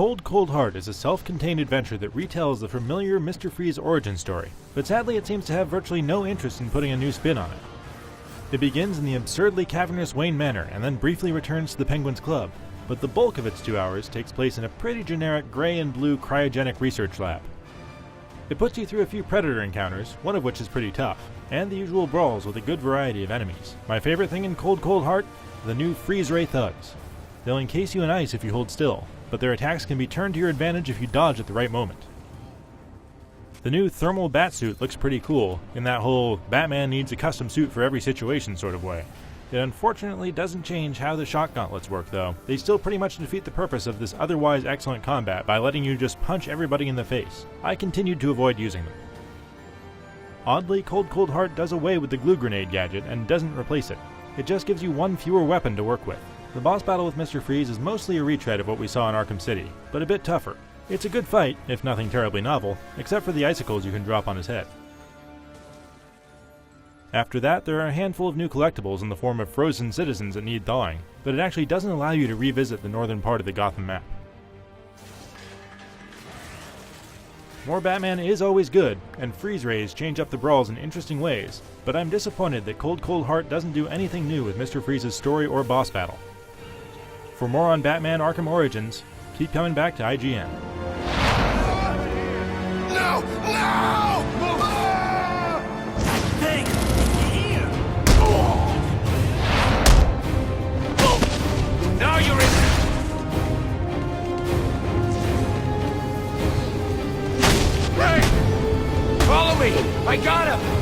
Cold Cold Heart is a self-contained adventure that retells the familiar Mr. Freeze origin story, but sadly it seems to have virtually no interest in putting a new spin on it. It begins in the absurdly cavernous Wayne Manor and then briefly returns to the Penguins Club, but the bulk of its 2 hours takes place in a pretty generic gray and blue cryogenic research lab. It puts you through a few Predator encounters, one of which is pretty tough, and the usual brawls with a good variety of enemies. My favorite thing in Cold Cold Heart? The new Freeze Ray Thugs. They'll encase you in ice if you hold still, but their attacks can be turned to your advantage if you dodge at the right moment. The new thermal batsuit looks pretty cool, in that whole Batman needs a custom suit for every situation sort of way. It unfortunately doesn't change how the shock gauntlets work though. They still pretty much defeat the purpose of this otherwise excellent combat by letting you just punch everybody in the face. I continued to avoid using them. Oddly, Cold Cold Heart does away with the glue grenade gadget and doesn't replace it. It just gives you one fewer weapon to work with. The boss battle with Mr. Freeze is mostly a retread of what we saw in Arkham City, but a bit tougher. It's a good fight, if nothing terribly novel, except for the icicles you can drop on his head. After that, there are a handful of new collectibles in the form of frozen citizens that need thawing, but it actually doesn't allow you to revisit the northern part of the Gotham map. More Batman is always good, and freeze rays change up the brawls in interesting ways, but I'm disappointed that Cold Cold Heart doesn't do anything new with Mr. Freeze's story or boss battle. For more on Batman Arkham Origins, keep coming back to IGN. No! No! Hey! Here! Now you're in! Hey! Follow me! I got him!